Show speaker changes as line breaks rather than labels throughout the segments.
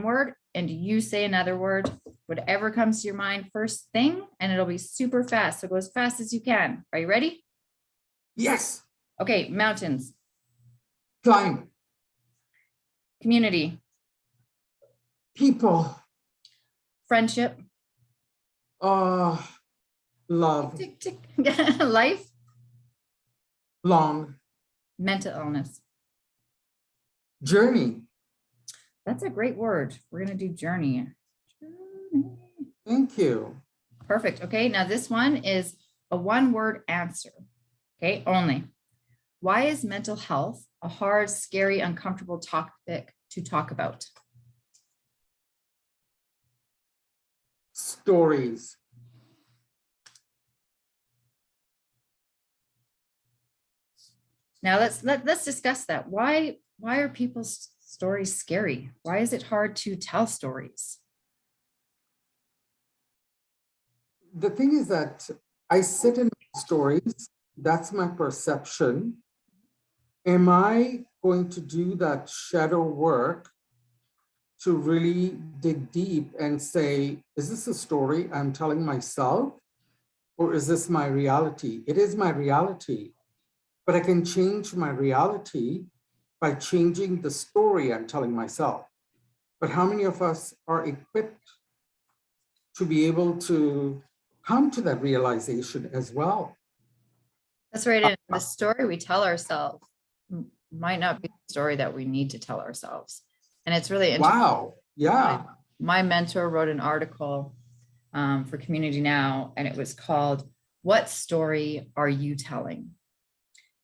word and you say another word, whatever comes to your mind first thing, and it'll be super fast. So go as fast as you can. Are you ready?
Yes.
Okay, mountains.
Climb.
Community.
People.
Friendship.
Love.
Tick, tick. Life.
Long.
Mental illness.
Journey.
That's a great word. We're going to do journey.
Thank you.
Perfect. Okay, now this one is a one-word answer. Okay, only. Why is mental health a hard, scary, uncomfortable topic to talk about?
Stories.
Now let's discuss that. Why are people's stories scary? Why is it hard to tell stories?
The thing is that I sit in stories. That's my perception. Am I going to do that shadow work to really dig deep and say, is this a story I'm telling myself, or is this my reality? It is my reality, but I can change my reality by changing the story I'm telling myself. But how many of us are equipped to be able to come to that realization as well?
That's right. And the story we tell ourselves might not be the story that we need to tell ourselves. And it's really interesting.
Wow. Yeah.
My mentor wrote an article for Community Now, and it was called, "What Story Are You Telling?"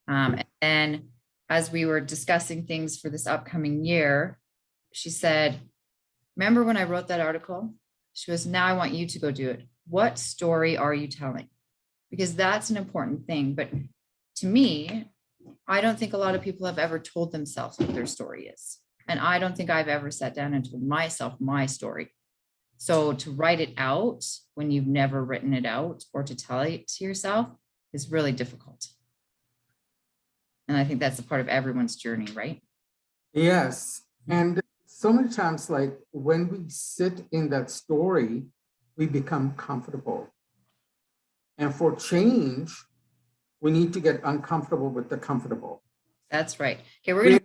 And as we were discussing things for this upcoming year, she said, remember when I wrote that article? She goes, now I want you to go do it. What story are you telling? Because that's an important thing. But to me, I don't think a lot of people have ever told themselves what their story is. And I don't think I've ever sat down and told myself my story. So to write it out when you've never written it out, or to tell it to yourself, is really difficult. And I think that's a part of everyone's journey, right?
Yes. And so many times, like when we sit in that story, we become comfortable. And for change, we need to get uncomfortable with the comfortable.
That's right. Okay, we're going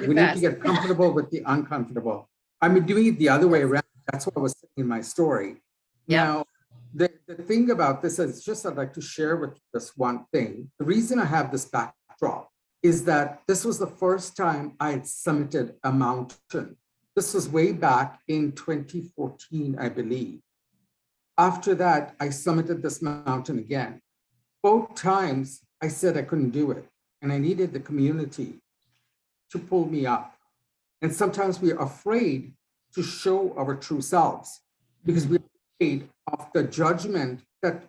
we need to get comfortable with the uncomfortable. I'm doing it the other way around. That's what I was saying in my story. Yep. Now, the thing about this is just I'd like to share with you this one thing. The reason I have this backdrop is that this was the first time I had summited a mountain. This was way back in 2014, I believe. After that, I summited this mountain again. Both times I said I couldn't do it, and I needed the community to pull me up. And sometimes we're afraid to show our true selves because we're afraid of the judgment that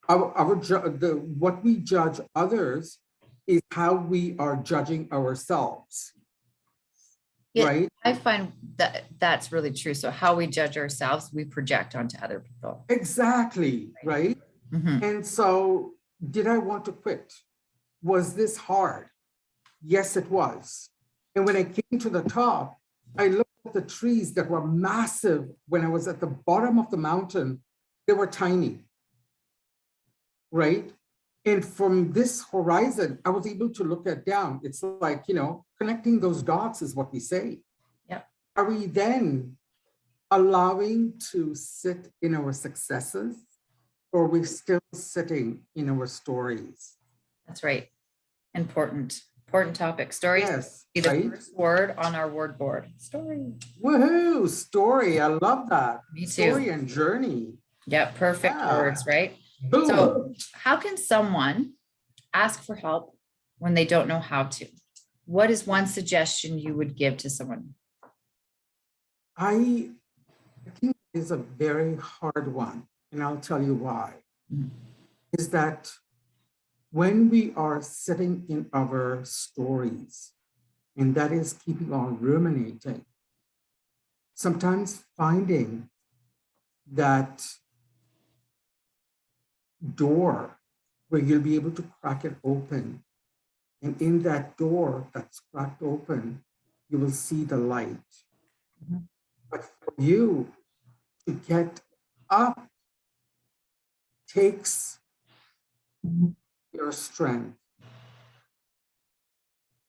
what we judge others is how we are judging ourselves.
Yeah,
right?
I find that that's really true. So how we judge ourselves, we project onto other people.
Exactly, right? Mm-hmm. And so did I want to quit? Was this hard? Yes, it was. And when I came to the top, I looked at the trees that were massive. When I was at the bottom of the mountain, they were tiny, right? And from this horizon, I was able to look at down. It's like, connecting those dots is what we say.
Yep.
Are we then allowing to sit in our successes, or are we still sitting in our stories?
That's right. Important topic. Stories.
Yes,
be the first word on our word board. Story.
Woohoo! Story. I love that.
Me too.
Story and journey.
Yeah, perfect words, right?
Boom.
So how can someone ask for help when they don't know how to? What is one suggestion you would give to someone?
I think it's a very hard one, and I'll tell you why. Mm-hmm. Is that when we are sitting in our stories, and that is keeping on ruminating, sometimes finding that door where you'll be able to crack it open. And in that door that's cracked open, you will see the light.
Mhm.
But for you to get up takes your strength.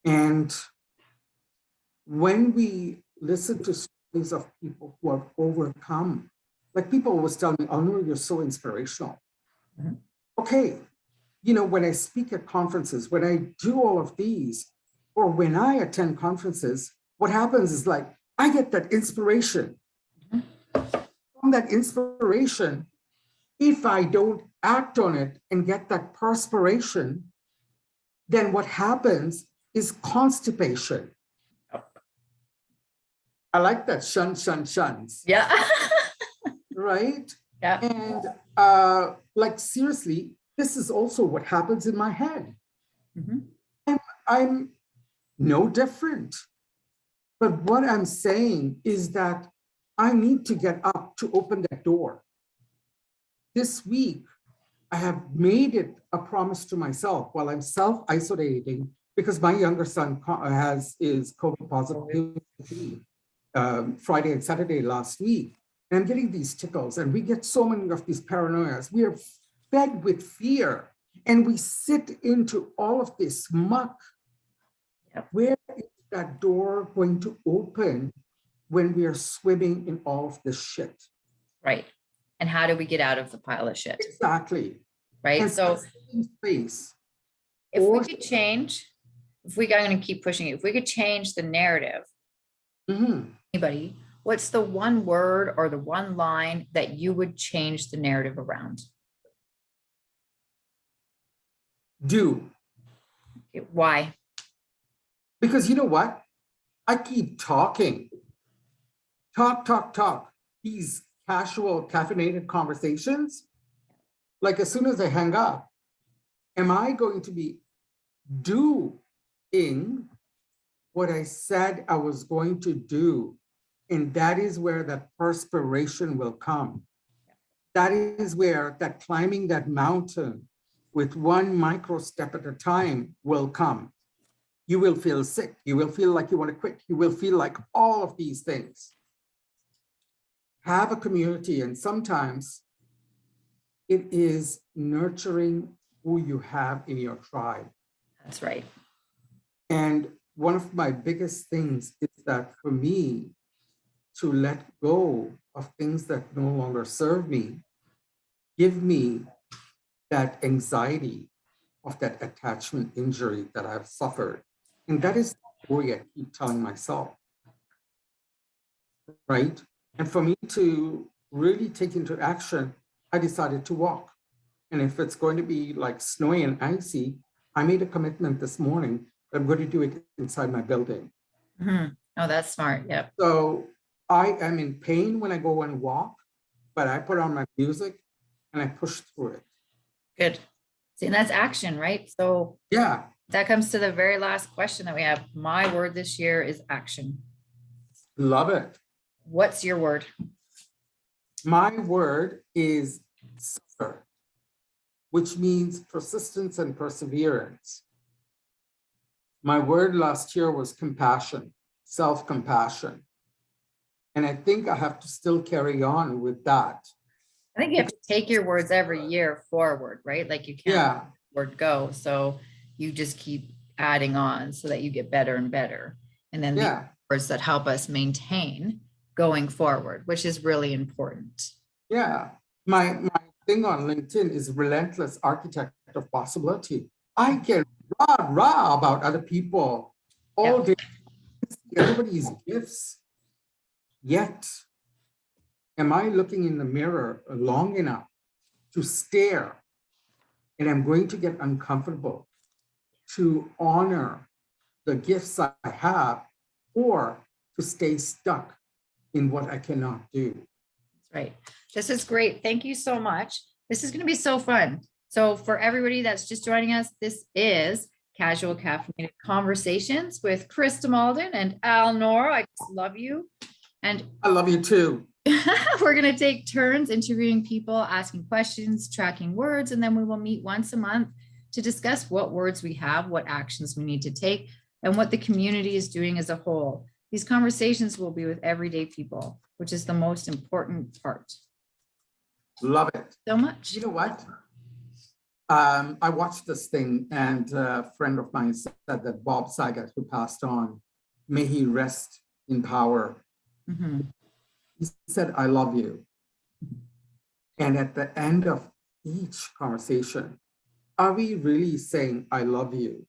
And when we listen to stories of people who have overcome, like people always tell me, oh no, you're so inspirational.
Mhm.
Okay, when I speak at conferences, when I do all of these, or when I attend conferences, what happens is like, I get that inspiration.
Mhm.
From that inspiration, if I don't act on it and get that perspiration, then what happens is constipation. I like that shuns.
Yeah.
Right?
Yeah.
And like seriously, this is also what happens in my head.
Mhm.
I'm no different. But what I'm saying is that I need to get up to open that door. This week, I have made it a promise to myself while I'm self-isolating because my younger son is COVID positive Friday and Saturday last week. And I'm getting these tickles, and we get so many of these paranoias. We are fed with fear, and we sit into all of this muck.
Yep.
Where is that door going to open when we are swimming in all of this shit?
Right. And how do we get out of the pile of shit?
Exactly.
Right.
And
So
space.
if we could change, I'm going to keep pushing it. If we could change the narrative, anybody, what's the one word or the one line that you would change the narrative around?
Do.
Why?
Because you know what? I keep talking. Talk. These casual, caffeinated conversations. Like as soon as I hang up, am I going to be doing what I said I was going to do? And that is where that perspiration will come. That is where that climbing that mountain with one micro step at a time will come. You will feel sick. You will feel like you want to quit. You will feel like all of these things. Have a community, and sometimes it is nurturing who you have in your tribe.
That's right.
And one of my biggest things is that for me to let go of things that no longer serve me, give me that anxiety of that attachment injury that I've suffered. And that is the story I keep telling myself, right? And for me to really take into action, I decided to walk. And if it's going to be like snowy and icy, I made a commitment this morning that I'm going to do it inside my building.
Mm-hmm. Oh, that's smart. Yep.
So I am in pain when I go and walk, but I put on my music and I push through it.
Good. See, and that's action, right? So
yeah,
that comes to the very last question that we have. My word this year is action.
Love it.
What's your word?
My word is suffer, which means persistence and perseverance. My word last year was compassion, self-compassion. And I think I have to still carry on with that.
I think you have to take your words every year forward, right? Like you can't let the word go. So you just keep adding on so that you get better and better. And then the words that help us maintain going forward, which is really important.
Yeah. My thing on LinkedIn is relentless architect of possibility. I can rah about other people all day, everybody's gifts. Yet, am I looking in the mirror long enough to stare? And I'm going to get uncomfortable to honor the gifts I have, or to stay stuck in what I cannot do.
That's right. This is great. Thank you so much. This is going to be so fun. So for everybody that's just joining us, this is Casual Caffeinated Conversations with Krista Malden and Al Nor. I just love you. And
I love you too.
We're going to take turns interviewing people, asking questions, tracking words, and then we will meet once a month to discuss what words we have, what actions we need to take, and what the community is doing as a whole. These conversations will be with everyday people, which is the most important part.
Love it.
So much.
You know what? I watched this thing, and a friend of mine said that Bob Saget, who passed on, may he rest in power.
Mm-hmm.
He said, I love you. And at the end of each conversation, are we really saying, I love you?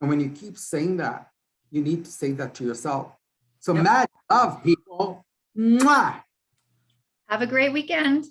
And when you keep saying that, you need to say that to yourself. So mad love, people. Mwah!
Have a great weekend.